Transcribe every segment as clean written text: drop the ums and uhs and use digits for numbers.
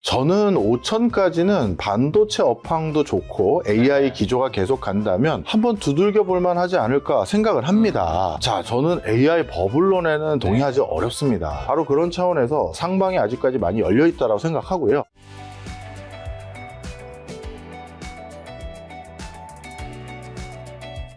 저는 5천까지는 반도체 업황도 좋고 AI 기조가 계속 간다면 한번 두들겨 볼만 하지 않을까 생각을 합니다. 자, 저는 AI 버블론에는 동의하지 어렵습니다. 바로 그런 차원에서 상방이 아직까지 많이 열려 있다고 생각하고요.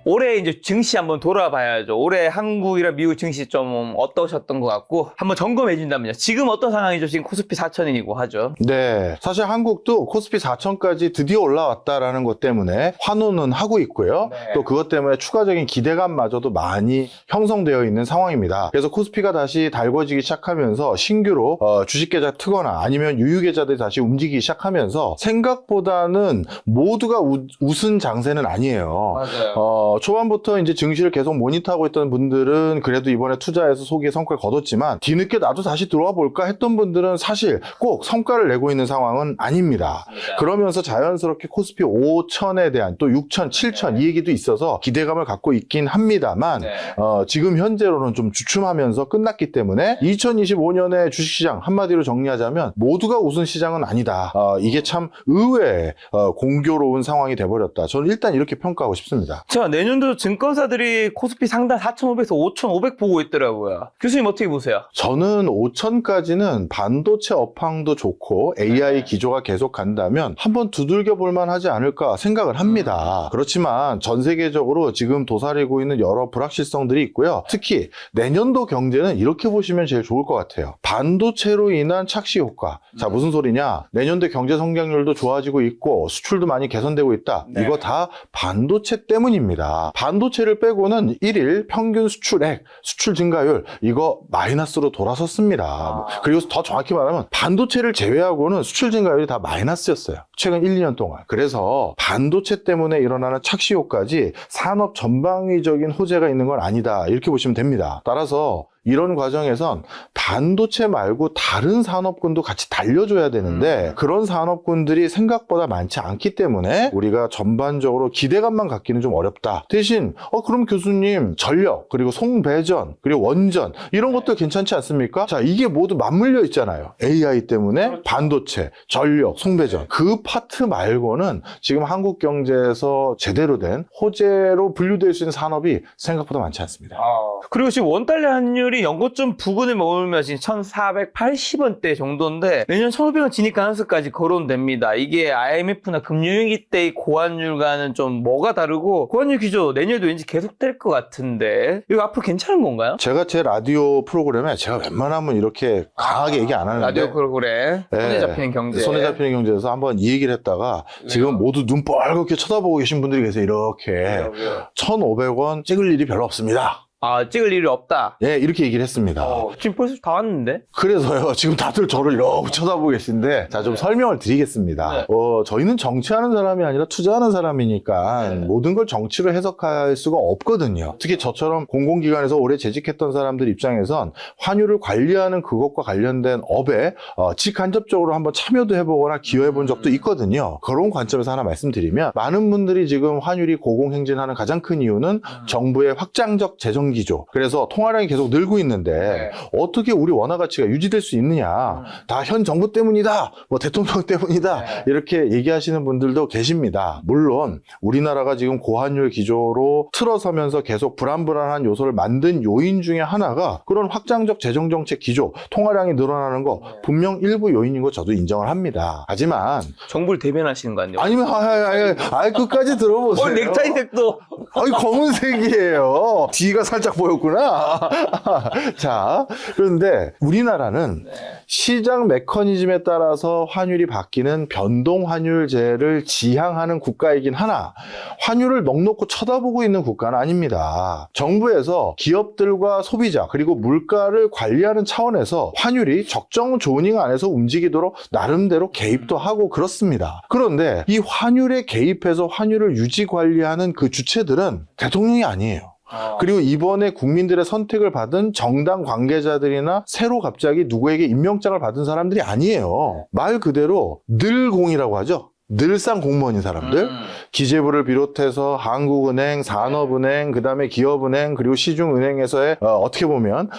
올해 이제 증시 한번 돌아봐야죠. 올해 한국이랑 미국 증시 좀 어떠셨던 것 같고 한번 점검해 준다면요. 지금 어떤 상황이죠? 지금 코스피 4천이고 하죠. 네, 사실 한국도 코스피 4천까지 드디어 올라왔다라는 것 때문에 환호는 하고 있고요. 네. 또 그것 때문에 추가적인 기대감마저도 많이 형성되어 있는 상황입니다. 그래서 코스피가 다시 달궈지기 시작하면서 신규로 주식계좌 트거나 아니면 유유계좌들이 다시 움직이기 시작하면서 생각보다는 모두가 웃은 장세는 아니에요. 맞아요. 초반부터 이제 증시를 계속 모니터하고 있던 분들은 그래도 이번에 투자해서 소기의 성과를 거뒀지만 뒤늦게 나도 다시 들어와 볼까 했던 분들은 사실 꼭 성과를 내고 있는 상황은 아닙니다. 맞습니다. 그러면서 자연스럽게 코스피 5천에 대한 또 6천, 7천 이 얘기도 있어서 기대감을 갖고 있긴 합니다만 네. 지금 현재로는 좀 주춤하면서 끝났기 때문에 2025년의 주식시장 한마디로 정리하자면 모두가 웃은 시장은 아니다. 이게 참 의외의 공교로운 상황이 돼버렸다. 저는 일단 이렇게 평가하고 싶습니다. 자, 내년도 증권사들이 코스피 상단 4,500에서 5,500 보고 있더라고요. 교수님 어떻게 보세요? 저는 5천까지는 반도체 업황도 좋고 AI 기조가 계속 간다면 한번 두들겨 볼만 하지 않을까 생각을 합니다. 그렇지만 전 세계적으로 지금 도사리고 있는 여러 불확실성들이 있고요. 특히 내년도 경제는 이렇게 보시면 제일 좋을 것 같아요. 반도체로 인한 착시 효과. 자, 무슨 소리냐? 내년도 경제 성장률도 좋아지고 있고 수출도 많이 개선되고 있다. 네. 이거 다 반도체 때문입니다. 반도체를 빼고는 1일 평균 수출액, 수출 증가율 이거 마이너스로 돌아섰습니다. 그리고 더 정확히 말하면 반도체를 제외하고는 수출 증가율이 다 마이너스였어요. 최근 1, 2년 동안. 그래서 반도체 때문에 일어나는 착시 효과지 산업 전방위적인 호재가 있는 건 아니다. 이렇게 보시면 됩니다. 따라서 이런 과정에선 반도체 말고 다른 산업군도 같이 달려줘야 되는데 그런 산업군들이 생각보다 많지 않기 때문에 우리가 전반적으로 기대감만 갖기는 좀 어렵다. 대신 그럼 교수님 전력 그리고 송배전 그리고 원전 이런 것도 괜찮지 않습니까? 자, 이게 모두 맞물려 있잖아요. AI 때문에 반도체, 전력, 송배전 그 파트 말고는 지금 한국 경제에서 제대로 된 호재로 분류될 수 있는 산업이 생각보다 많지 않습니다. 그리고 지금 원달러 환율이 연고점 부근을 머물며 지금 1,480원대 정도인데 내년 1,500원 진입 가능성까지 거론됩니다. 이게 IMF나 금융위기 때의 고환율과는 좀 뭐가 다르고 고환율 기조 내년에도 왠지 계속될 것 같은데 이거 앞으로 괜찮은 건가요? 제가 제 라디오 프로그램에 제가 웬만하면 이렇게 강하게 얘기 안 하는데 라디오 프로그램 손에 잡히는 경제. 손에 잡히는 경제에서 한번 이 얘기를 했다가 지금 모두 눈 뻘겋게 쳐다보고 계신 분들이 계세요. 이렇게 1,500원 찍을 일이 별로 없습니다. 찍을 일이 없다. 예, 이렇게 얘기를 했습니다. 지금 벌써 다 왔는데? 그래서요, 지금 다들 저를 이렇게 쳐다보고 계신데, 자, 좀 설명을 드리겠습니다. 네. 저희는 정치하는 사람이 아니라 투자하는 사람이니까 모든 걸 정치로 해석할 수가 없거든요. 특히 저처럼 공공기관에서 오래 재직했던 사람들 입장에선 환율을 관리하는 그것과 관련된 업에 직간접적으로 한번 참여도 해보거나 기여해본 적도 있거든요. 그런 관점에서 하나 말씀드리면, 많은 분들이 지금 환율이 고공행진하는 가장 큰 이유는 정부의 확장적 재정 기조. 그래서 통화량이 계속 늘고 있는데 어떻게 우리 원화 가치가 유지될 수 있느냐. 다 현 정부 때문이다. 뭐 대통령 때문이다. 이렇게 얘기하시는 분들도 계십니다. 물론 우리나라가 지금 고환율 기조로 틀어서면서 계속 불안불안한 요소를 만든 요인 중에 하나가 그런 확장적 재정정책 기조, 통화량이 늘어나는 거 분명 일부 요인인 거 저도 인정을 합니다. 하지만 정부를 대변하시는 거 아니에요? 아니면 끝까지 들어보세요. 넥타이색도 검은색이에요. 뒤가 살짝 보였구나. 자, 그런데 우리나라는 시장 메커니즘에 따라서 환율이 바뀌는 변동 환율제를 지향하는 국가이긴 하나 환율을 넉넉히 쳐다보고 있는 국가는 아닙니다. 정부에서 기업들과 소비자 그리고 물가를 관리하는 차원에서 환율이 적정 조닝 안에서 움직이도록 나름대로 개입도 하고 그렇습니다. 그런데 이 환율에 개입해서 환율을 유지 관리하는 그 주체들은 대통령이 아니에요. 그리고 이번에 국민들의 선택을 받은 정당 관계자들이나 새로 갑자기 누구에게 임명장을 받은 사람들이 아니에요. 말 그대로 늘공이라고 하죠. 늘상 공무원인 사람들, 기재부를 비롯해서 한국은행, 산업은행, 그 다음에 기업은행, 그리고 시중은행에서의 어떻게 보면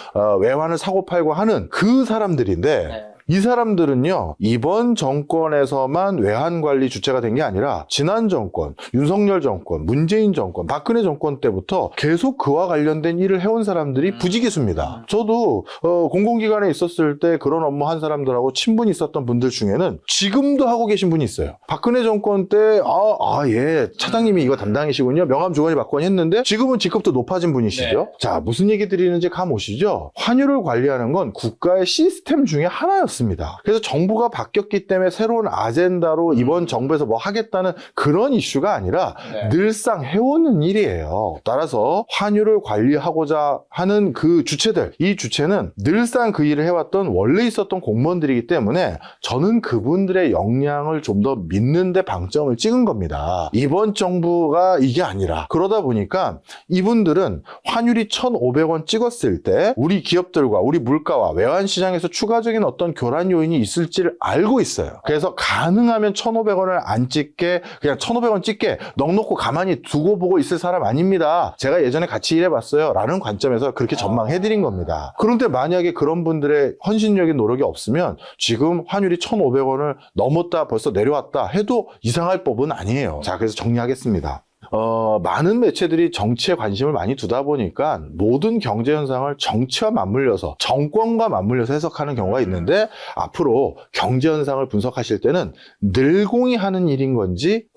외환을 사고 팔고 하는 그 사람들인데 이 사람들은요, 이번 정권에서만 외환 관리 주체가 된 게 아니라 지난 정권, 윤석열 정권, 문재인 정권, 박근혜 정권 때부터 계속 그와 관련된 일을 해온 사람들이 부지기수입니다. 저도 공공기관에 있었을 때 그런 업무 한 사람들하고 친분이 있었던 분들 중에는 지금도 하고 계신 분이 있어요. 박근혜 정권 때 예, 차장님이 이거 담당이시군요. 명함 주거니 받거니 했는데 지금은 직급도 높아진 분이시죠. 네. 자, 무슨 얘기 드리는지 감 오시죠? 환율을 관리하는 건 국가의 시스템 중에 하나였습니다. 그래서 정부가 바뀌었기 때문에 새로운 아젠다로 이번 정부에서 뭐 하겠다는 그런 이슈가 아니라 네. 늘상 해오는 일이에요. 따라서 환율을 관리하고자 하는 그 주체들, 이 주체는 늘상 그 일을 해왔던 원래 있었던 공무원들이기 때문에 저는 그분들의 역량을 좀 더 믿는데 방점을 찍은 겁니다. 이번 정부가 이게 아니라 그러다 보니까 이분들은 환율이 1,500원 찍었을 때 우리 기업들과 우리 물가와 외환시장에서 추가적인 어떤 교란 요인이 있을지를 알고 있어요. 그래서 가능하면 1,500원을 안 찍게, 그냥 1,500원 찍게 넉넉고 가만히 두고 보고 있을 사람 아닙니다. 제가 예전에 같이 일해봤어요 라는 관점에서 그렇게 전망해드린 겁니다. 그런데 만약에 그런 분들의 헌신적인 노력이 없으면 지금 환율이 1,500원을 넘었다, 벌써 내려왔다 해도 이상할 법은 아니에요. 자, 그래서 정리하겠습니다. 많은 매체들이 정치에 관심을 많이 두다 보니까 모든 경제 현상을 정치와 맞물려서, 정권과 맞물려서 해석하는 경우가 있는데, 앞으로 경제 현상을 분석하실 때는 늘공이 하는 일인 건지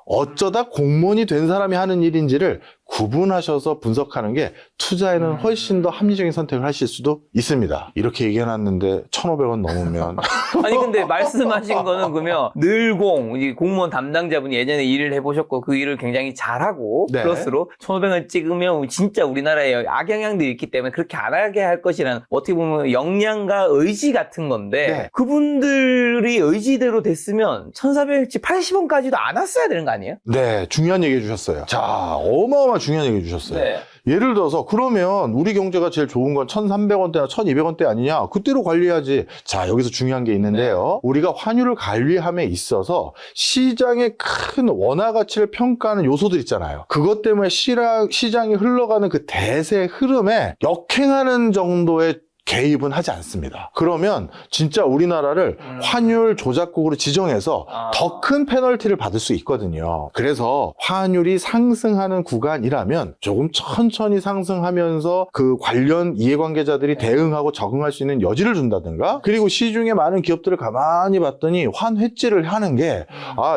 어쩌다 공무원이 된 사람이 하는 일인지를 구분하셔서 분석하는 게 투자에는 훨씬 더 합리적인 선택을 하실 수도 있습니다. 이렇게 얘기해놨는데 1,500원 넘으면 아니 근데 말씀하신 거는 그러면 늘공, 이 공무원 담당자분이 예전에 일을 해보셨고 그 일을 굉장히 잘하고 네. 플러스로 1,500원 찍으면 진짜 우리나라에 악영향들이 있기 때문에 그렇게 안 하게 할 것이라는 어떻게 보면 역량과 의지 같은 건데 네. 그분들이 의지대로 됐으면 1,400원치 80원까지도 안 왔어야 되는 거 아니에요? 네, 중요한 얘기 해주셨어요. 자, 어마어마한 중요한 얘기 해주셨어요. 네. 예를 들어서 그러면 우리 경제가 제일 좋은 건 1,300원대나 1,200원대 아니냐? 그때로 관리해야지. 자, 여기서 중요한 게 있는데요. 우리가 환율을 관리함에 있어서 시장의 큰 원화 가치를 평가하는 요소들 있잖아요. 그것 때문에 시장이 흘러가는 그 대세 흐름에 역행하는 정도의 개입은 하지 않습니다. 그러면 진짜 우리나라를 환율 조작국으로 지정해서 더 큰 페널티를 받을 수 있거든요. 그래서 환율이 상승하는 구간이라면 조금 천천히 상승하면서 그 관련 이해관계자들이 대응하고 적응할 수 있는 여지를 준다든가, 그리고 시중에 많은 기업들을 가만히 봤더니 환회지를 하는 게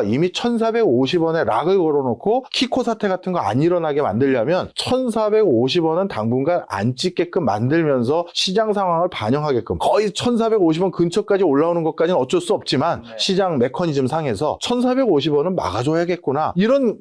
이미 1,450원에 락을 걸어놓고 키코 사태 같은 거 안 일어나게 만들려면 1,450원은 당분간 안 찍게끔 만들면서 시장 상황을 반영하게끔 거의 1,450원 근처까지 올라오는 것까지는 어쩔 수 없지만 시장 메커니즘 상에서 1,450원은 막아줘야겠구나,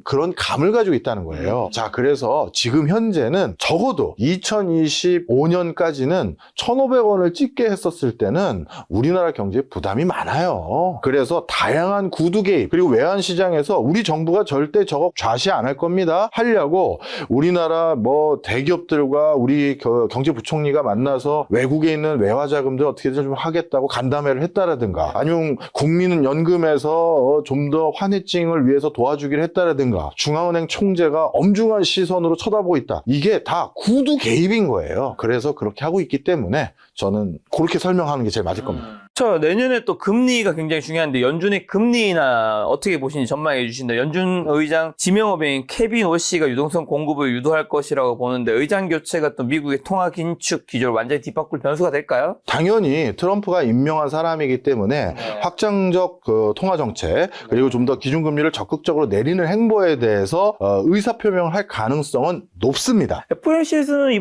그런 감을 가지고 있다는 거예요. 자, 그래서 지금 현재는 적어도 2025년까지는 1,500원을 찍게 했었을 때는 우리나라 경제에 부담이 많아요. 그래서 다양한 구두 개입, 그리고 외환시장에서 우리 정부가 절대 저거 좌시 안 할 겁니다 하려고 우리나라 대기업들과 우리 경제부총리가 만나서 외국에 있는 외화자금들 어떻게든 좀 하겠다고 간담회를 했다라든가, 아니면 국민은 연금에서 좀 더 환해증을 위해서 도와주기를 했다라든가, 중앙은행 총재가 엄중한 시선으로 쳐다보고 있다. 이게 다 구두 개입인 거예요. 그래서 그렇게 하고 있기 때문에 저는 그렇게 설명하는 게 제일 맞을 겁니다. 내년에 또 금리가 굉장히 중요한데 연준의 금리나 어떻게 보시는지 전망해 주신다. 연준 의장 지명업인 케빈 워시가 유동성 공급을 유도할 것이라고 보는데 의장 교체가 또 미국의 통화 긴축 기조를 완전히 뒤바꿀 변수가 될까요? 당연히 트럼프가 임명한 사람이기 때문에 확장적 통화 정책, 그리고 좀 더 기준금리를 적극적으로 내리는 행보에 대해서 의사표명을 할 가능성은 높습니다. FOMC에서는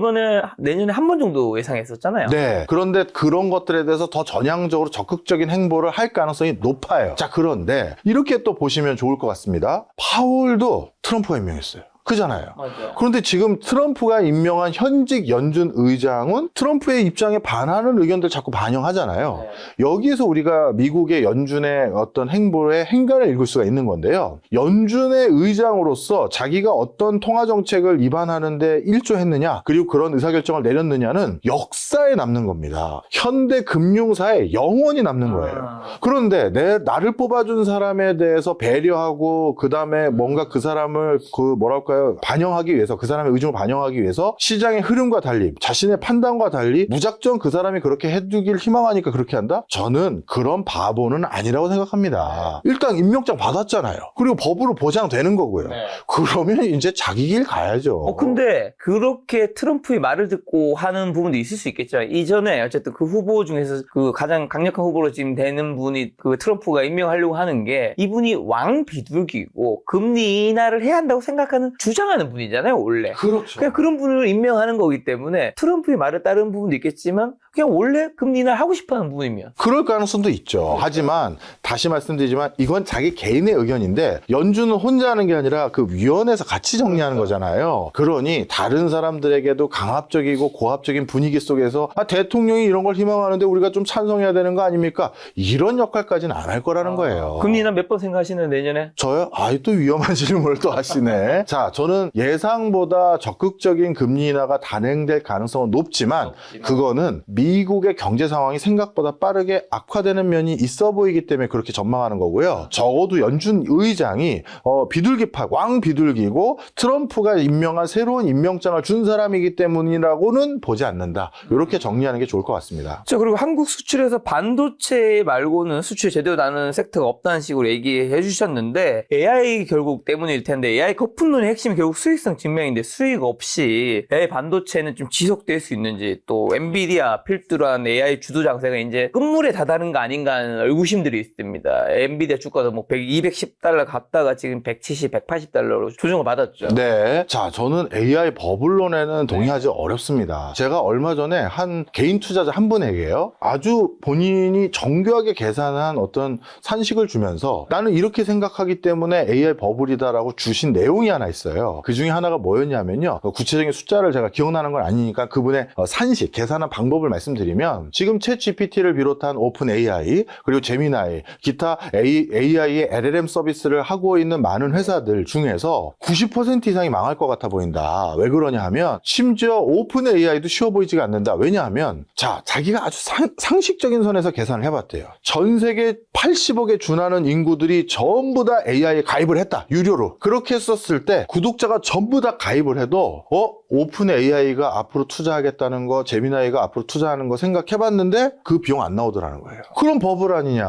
내년에 한 번 정도 예상했었잖아요. 네. 그런데 그런 것들에 대해서 더 전향적으로 적극적인 행보를 할 가능성이 높아요. 자, 그런데 이렇게 또 보시면 좋을 것 같습니다. 파월도 트럼프가 임명했어요. 그잖아요. 맞아요. 그런데 지금 트럼프가 임명한 현직 연준 의장은 트럼프의 입장에 반하는 의견들 자꾸 반영하잖아요. 네. 여기에서 우리가 미국의 연준의 어떤 행보의 행간을 읽을 수가 있는 건데요. 연준의 의장으로서 자기가 어떤 통화 정책을 입안하는데 일조했느냐, 그리고 그런 의사결정을 내렸느냐는 역사에 남는 겁니다. 현대 금융사에 영원히 남는 거예요. 그런데 나를 뽑아준 사람에 대해서 배려하고, 그 다음에 뭔가 그 사람을 뭐랄까요? 반영하기 위해서 그 사람의 의중을 반영하기 위해서 시장의 흐름과 달리 자신의 판단과 달리 무작정 그 사람이 그렇게 해두길 희망하니까 그렇게 한다? 저는 그런 바보는 아니라고 생각합니다. 일단 임명장 받았잖아요. 그리고 법으로 보장되는 거고요. 그러면 이제 자기 길 가야죠. 근데 그렇게 트럼프의 말을 듣고 하는 부분도 있을 수 있겠지만 이전에 어쨌든 그 후보 중에서 그 가장 강력한 후보로 지금 되는 분이 그 트럼프가 임명하려고 하는 게 이분이 왕 비둘기고 금리 인하를 해야 한다고 생각하는 주장하는 분이잖아요, 원래. 그렇죠. 그냥 그런 분을 임명하는 거기 때문에 트럼프의 말을 따르는 부분도 있겠지만 그냥 원래 금리 인하를 하고 싶어하는 분이면 그럴 가능성도 있죠. 하지만 다시 말씀드리지만 이건 자기 개인의 의견인데 연준은 혼자 하는 게 아니라 그 위원회에서 같이 정리하는 거잖아요. 그러니 다른 사람들에게도 강압적이고 고압적인 분위기 속에서 대통령이 이런 걸 희망하는데 우리가 좀 찬성해야 되는 거 아닙니까? 이런 역할까지는 안 할 거라는 거예요. 금리 인하 몇 번 생각하시는 내년에? 저요? 또 위험한 질문을 또 하시네. 자, 저는 예상보다 적극적인 금리 인하가 단행될 가능성은 높지만 그거는 미국의 경제 상황이 생각보다 빠르게 악화되는 면이 있어 보이기 때문에 그렇게 전망하는 거고요. 적어도 연준 의장이 비둘기파, 왕 비둘기고 트럼프가 임명한 새로운 임명장을 준 사람이기 때문이라고는 보지 않는다. 이렇게 정리하는 게 좋을 것 같습니다. 자, 그리고 한국 수출에서 반도체 말고는 수출이 제대로 나는 섹터가 없다는 식으로 얘기해 주셨는데 AI 결국 때문일 텐데 AI 거품론의 핵심이 결국 수익성 증명인데 수익 없이 AI 반도체는 좀 지속될 수 있는지 또 엔비디아 필두란 AI 주도 장세가 이제 끝물에 다다른 거 아닌가 하는 의구심들이 있습니다. 엔비디아 주가도 뭐 210달러 갔다가 지금 170, 180달러로 조정을 받았죠. 네. 자, 저는 AI 버블론에는 동의하지 어렵습니다. 제가 얼마 전에 한 개인 투자자 한 분에게요. 아주 본인이 정교하게 계산한 어떤 산식을 주면서 나는 이렇게 생각하기 때문에 AI 버블이다라고 주신 내용이 하나 있어요. 그 중에 하나가 뭐였냐면요. 구체적인 숫자를 제가 기억나는 건 아니니까 그분의 산식, 계산한 방법을 말씀드리면 지금 챗 GPT를 비롯한 오픈 AI 그리고 제미나이, 기타 AI의 LLM 서비스를 하고 있는 많은 회사들 중에서 90% 이상이 망할 것 같아 보인다. 왜 그러냐 하면 심지어 오픈 AI도 쉬워 보이지가 않는다. 왜냐하면 자, 자기가 아주 상식적인 선에서 계산을 해봤대요. 전 세계 80억에 준하는 인구들이 전부 다 AI에 가입을 했다. 유료로. 그렇게 했었을 때 구독자가 전부 다 가입을 해도 오픈 AI가 앞으로 투자하겠다는 거, 제미나이가 앞으로 투자하는 거 생각해봤는데 그 비용 안 나오더라는 거예요. 그럼 버블 아니냐.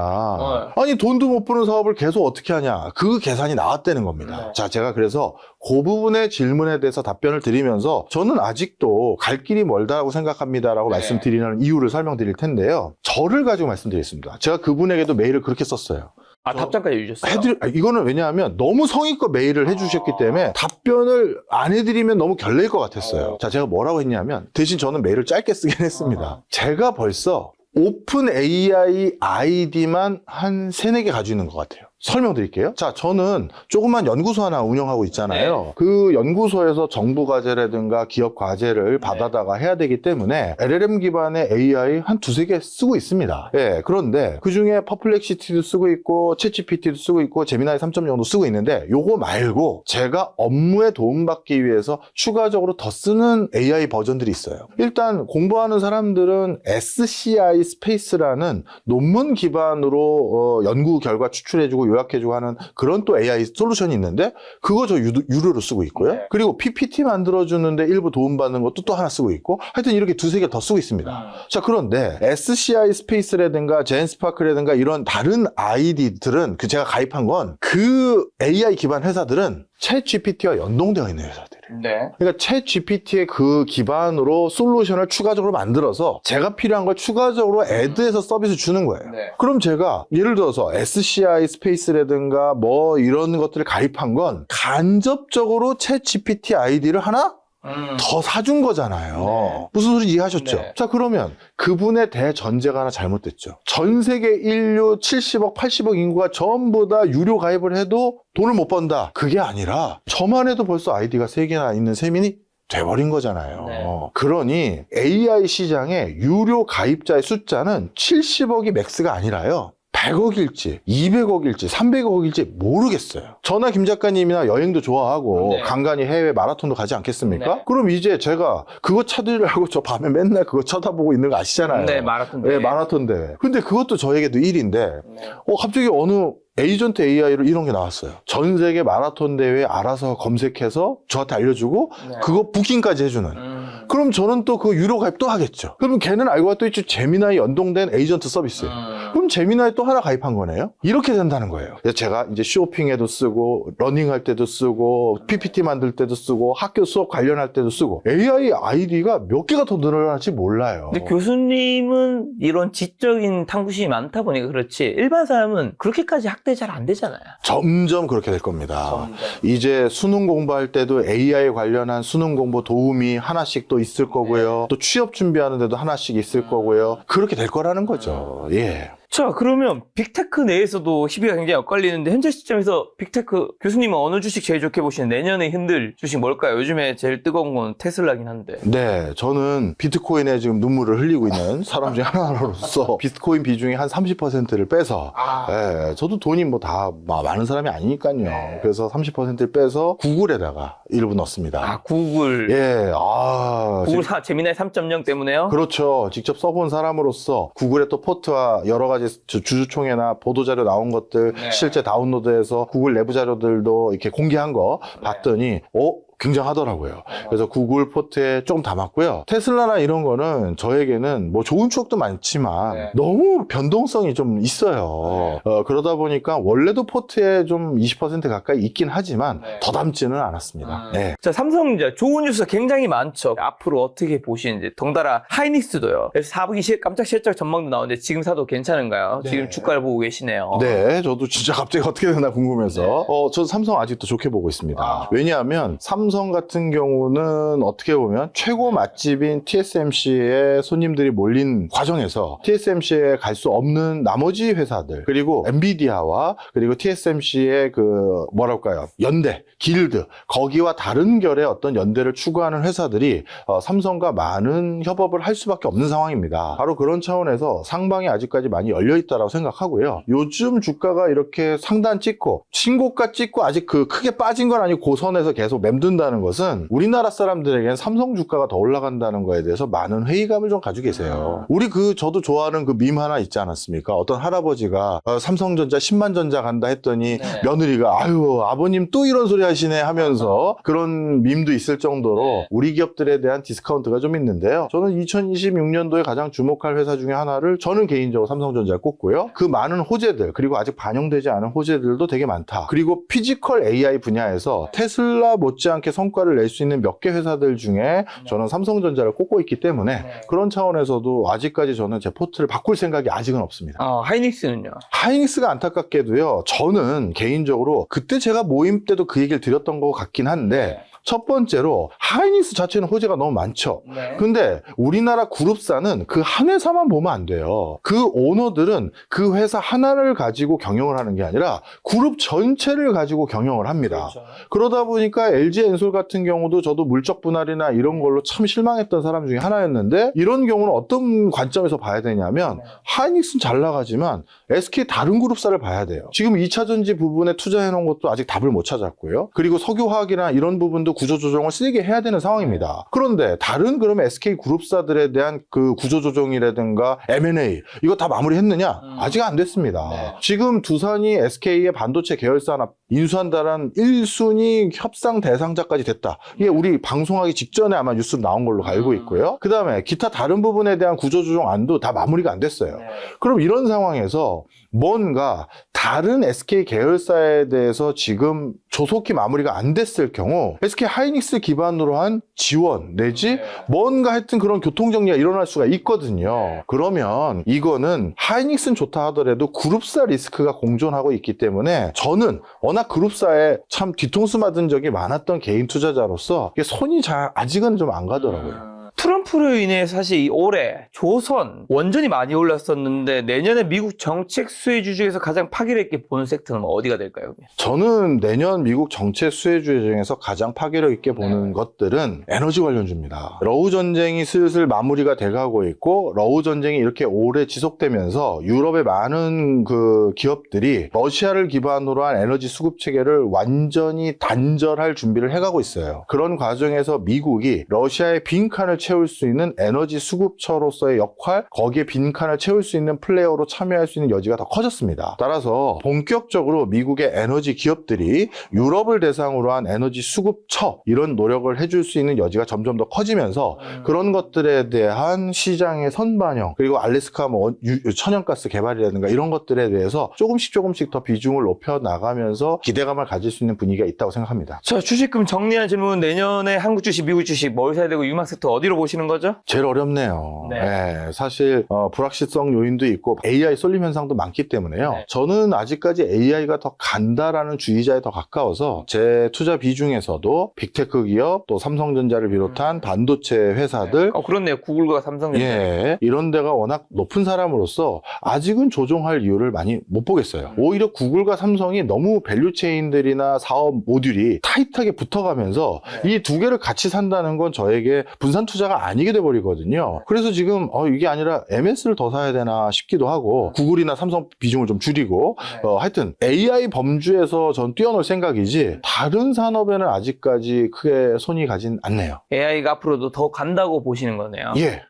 아니 돈도 못 버는 사업을 계속 어떻게 하냐. 그 계산이 나왔다는 겁니다. 자, 제가 그래서 그 부분의 질문에 대해서 답변을 드리면서 저는 아직도 갈 길이 멀다라고 생각합니다라고 말씀드리는 이유를 설명드릴 텐데요. 저를 가지고 말씀드리겠습니다. 제가 그분에게도 메일을 그렇게 썼어요. 답장까지 해주셨어요? 이거는 왜냐하면 너무 성의껏 메일을 해주셨기 때문에 답변을 안 해드리면 너무 결례일 것 같았어요. 자, 제가 뭐라고 했냐면 대신 저는 메일을 짧게 쓰긴 했습니다. 제가 벌써 오픈 AI 아이디만 한 3-4개 가지고 있는 것 같아요. 설명드릴게요. 자, 저는 조그만 연구소 하나 운영하고 있잖아요. 그 연구소에서 정부 과제라든가 기업 과제를 받아다가 해야 되기 때문에 LLM 기반의 AI 한 2-3개 쓰고 있습니다. 그런데 그 중에 퍼플렉시티도 쓰고 있고 챗GPT도 쓰고 있고 제미나이 3.0도 쓰고 있는데 요거 말고 제가 업무에 도움받기 위해서 추가적으로 더 쓰는 AI 버전들이 있어요. 일단 공부하는 사람들은 SCI 스페이스라는 논문 기반으로 연구 결과 추출해주고 요약해주고 하는 그런 또 AI 솔루션이 있는데 그거 저 유료로 쓰고 있고요. 그리고 PPT 만들어주는데 일부 도움받는 것도 또 하나 쓰고 있고 하여튼 이렇게 2-3개 더 쓰고 있습니다. 자, 그런데 SCI 스페이스라든가 젠스파크라든가 이런 다른 아이디들은 제가 가입한 건 그 AI 기반 회사들은 챗 GPT와 연동되어 있는 회사들이에요. 그러니까 챗 GPT의 그 기반으로 솔루션을 추가적으로 만들어서 제가 필요한 걸 추가적으로 애드해서 서비스 주는 거예요. 그럼 제가 예를 들어서 SCI 스페이스라든가 뭐 이런 것들을 가입한 건 간접적으로 챗 GPT 아이디를 하나 더 사준 거잖아요. 무슨 소리 이해하셨죠? 자, 그러면 그분의 대전제가 하나 잘못됐죠. 전 세계 인류 70억, 80억 인구가 전부 다 유료 가입을 해도 돈을 못 번다. 그게 아니라 저만 해도 벌써 아이디가 3개나 있는 셈이니 돼버린 거잖아요. 그러니 AI 시장의 유료 가입자의 숫자는 70억이 맥스가 아니라요. 100억일지 200억일지 300억일지 모르겠어요. 저나 김 작가님이나 여행도 좋아하고 간간히 해외 마라톤도 가지 않겠습니까? 그럼 이제 제가 그거 찾으려고 저 밤에 맨날 그거 쳐다보고 있는 거 아시잖아요. 마라톤 대회. 마라톤 대회. 근데 그것도 저에게도 일인데 갑자기 어느 에이전트 AI로 이런 게 나왔어요. 전 세계 마라톤 대회 알아서 검색해서 저한테 알려주고 네. 그거 부킹까지 해주는. 그럼 저는 또 그 유료 가입 또 하겠죠. 그럼 걔는 알고 또 있죠. 제미나이 연동된 에이전트 서비스. 그럼 제미나이 또 하나 가입한 거네요. 이렇게 된다는 거예요. 그래서 제가 이제 쇼핑에도 쓰고 러닝할 때도 쓰고 PPT 만들 때도 쓰고 학교 수업 관련할 때도 쓰고 AI 아이디가 몇 개가 더 늘어날지 몰라요. 근데 교수님은 이런 지적인 탐구심이 많다 보니까 그렇지 일반 사람은 그렇게까지 학대 잘 안 되잖아요. 점점 그렇게 될 겁니다. 이제 수능 공부할 때도 AI 관련한 수능 공부 도움이 하나씩 또 있을 거고요. 또 취업 준비하는데도 하나씩 있을 거고요. 그렇게 될 거라는 거죠. 예. 자, 그러면 빅테크 내에서도 시비가 굉장히 엇갈리는데 현재 시점에서 빅테크 교수님은 어느 주식 제일 좋게 보시는 내년에 흔들 주식 뭘까요? 요즘에 제일 뜨거운 건 테슬라긴 한데. 네, 저는 비트코인에 지금 눈물을 흘리고 있는 사람 중에 하나로서 비트코인 비중이 한 30%를 빼서 예, 저도 돈이 뭐 다 많은 사람이 아니니까요. 네. 그래서 30%를 빼서 구글에다가 일부 넣습니다. 아, 구글. 예, 구글 제미나이 3.0 때문에요? 그렇죠. 직접 써본 사람으로서 구글의 또 포트와 여러 가지 주주총회나 보도자료 나온 것들 네. 실제 다운로드해서 구글 내부 자료들도 이렇게 공개한 거 봤더니 굉장하더라고요. 그래서 구글 포트에 좀 담았고요. 테슬라나 이런 거는 저에게는 뭐 좋은 추억도 많지만 네. 너무 변동성이 좀 있어요. 그러다 보니까 원래도 포트에 좀 20% 가까이 있긴 하지만 네. 더 담지는 않았습니다. 네. 자, 삼성전자 좋은 뉴스 굉장히 많죠. 앞으로 어떻게 보시는지. 덩달아 하이닉스도요. 4분기 깜짝 실적 전망도 나오는데 지금 사도 괜찮은가요? 네. 지금 주가를 보고 계시네요. 네, 저도 진짜 갑자기 어떻게 되나 궁금해서 네. 저는 삼성 아직도 좋게 보고 있습니다. 아. 왜냐하면 삼성 같은 경우는 어떻게 보면 최고 맛집인 TSMC에 손님들이 몰린 과정에서 TSMC에 갈 수 없는 나머지 회사들 그리고 엔비디아와 그리고 TSMC의 그 뭐랄까요 연대, 길드 거기와 다른 결의 어떤 연대를 추구하는 회사들이 삼성과 많은 협업을 할 수밖에 없는 상황입니다. 바로 그런 차원에서 상방이 아직까지 많이 열려 있다고 생각하고요. 요즘 주가가 이렇게 상단 찍고 신고가 찍고 아직 그 크게 빠진 건 아니고 고선에서 계속 맴둔다는 것은 우리나라 사람들에게는 삼성 주가가 더 올라간다는 거에 대해서 많은 회의감을 좀 가지고 계세요. 우리 저도 좋아하는 그 밈 하나 있지 않았습니까? 어떤 할아버지가 삼성전자 10만 전자 간다 했더니 네. 며느리가 아유 아버님 또 이런 소리 하시네 하면서 그런 밈도 있을 정도로 우리 기업들에 대한 디스카운트가 좀 있는데요. 저는 2026년도에 가장 주목할 회사 중에 하나를 저는 개인적으로 삼성전자를 꼽고요. 그 많은 호재들 그리고 아직 반영되지 않은 호재들도 되게 많다. 그리고 피지컬 AI 분야에서 테슬라 못지않게 성과를 낼 수 있는 몇 개 회사들 중에 저는 삼성전자를 꼽고 있기 때문에 그런 차원에서도 아직까지 저는 제 포트를 바꿀 생각이 아직은 없습니다. 하이닉스는요? 하이닉스가 안타깝게도요. 저는 개인적으로 그때 제가 모임 때도 그 얘기를 드렸던 것 같긴 한데 첫 번째로 하이닉스 자체는 호재가 너무 많죠. 네. 근데 우리나라 그룹사는 그 한 회사만 보면 안 돼요. 그 오너들은 그 회사 하나를 가지고 경영을 하는 게 아니라 그룹 전체를 가지고 경영을 합니다. 그렇죠. 그러다 보니까 LG엔솔 같은 경우도 저도 물적 분할이나 이런 걸로 참 실망했던 사람 중에 하나였는데 이런 경우는 어떤 관점에서 봐야 되냐면 하이닉스는 잘 나가지만 SK 다른 그룹사를 봐야 돼요. 지금 2차전지 부분에 투자해 놓은 것도 아직 답을 못 찾았고요. 그리고 석유화학이나 이런 부분도 구조조정을 세게 해야 되는 상황입니다. 그런데 다른 그러면 SK 그룹사들에 대한 그 구조조정이라든가 M&A 이거 다 마무리했느냐? 아직 안 됐습니다. 네. 지금 두산이 SK의 반도체 계열사 하나 인수한다는 1순위 협상 대상자까지 됐다. 이게 우리 방송하기 직전에 아마 뉴스로 나온 걸로 알고 있고요. 그 다음에 기타 다른 부분에 대한 구조조정 안도 다 마무리가 안 됐어요. 네. 그럼 이런 상황에서 뭔가 다른 SK 계열사에 대해서 지금 조속히 마무리가 안 됐을 경우 SK 하이닉스 기반으로 한 지원 내지 뭔가 하여튼 그런 교통정리가 일어날 수가 있거든요. 그러면 이거는 하이닉스는 좋다 하더라도 그룹사 리스크가 공존하고 있기 때문에 저는 워낙 그룹사에 참 뒤통수 맞은 적이 많았던 개인 투자자로서 이게 손이 잘 아직은 좀 안 가더라고요. 트럼프로 인해 사실 올해 조선 원전이 많이 올랐었는데 내년에 미국 정책 수혜주 중에서 가장 파괴력 있게 보는 섹터는 어디가 될까요? 저는 내년 미국 정책 수혜주 중에서 가장 파괴력 있게 보는 것들은 에너지 관련주입니다. 러우 전쟁이 슬슬 마무리가 돼가고 있고 러우 전쟁이 이렇게 오래 지속되면서 유럽의 많은 그 기업들이 러시아를 기반으로 한 에너지 수급 체계를 완전히 단절할 준비를 해가고 있어요. 그런 과정에서 미국이 러시아의 빈칸을 채울 수 수 있는 에너지 수급처로서의 역할, 거기에 빈칸을 채울 수 있는 플레이어로 참여할 수 있는 여지가 더 커졌습니다. 따라서 본격적으로 미국의 에너지 기업들이 유럽을 대상으로 한 에너지 수급처 이런 노력을 해줄 수 있는 여지가 점점 더 커지면서 그런 것들에 대한 시장의 선반영, 그리고 알래스카 천연가스 개발이라든가 이런 것들에 대해서 조금씩 더 비중을 높여 나가면서 기대감을 가질 수 있는 분위기가 있다고 생각합니다. 자, 주식금 정리한 질문. 내년에 한국 주식, 미국 주식 뭘 사야 되고 유망세트 어디로 보시는 거죠? 제일 어렵네요. 네. 네, 사실 불확실성 요인도 있고 AI 쏠림 현상도 많기 때문에요. 네. 저는 아직까지 AI가 더 간다라는 주의자에 더 가까워서 제 투자 비중에서도 빅테크 기업, 또 삼성전자를 비롯한 반도체 회사들, 그렇네요. 구글과 삼성전자. 예, 이런 데가 워낙 높은 사람으로서 아직은 조종할 이유를 많이 못 보겠어요. 오히려 구글과 삼성이 너무 밸류체인들이나 사업 모듈이 타이트하게 붙어가면서 이 두 개를 같이 산다는 건 저에게 분산 투자가 아니게 돼버리거든요. 그래서 지금 이게 아니라 MS를 더 사야 되나 싶기도 하고, 구글이나 삼성 비중을 좀 줄이고, 하여튼 AI 범주에서 전 뛰어놀 생각이지 다른 산업에는 아직까지 크게 손이 가진 않네요. AI가 앞으로도 더 간다고 보시는 거네요. 예.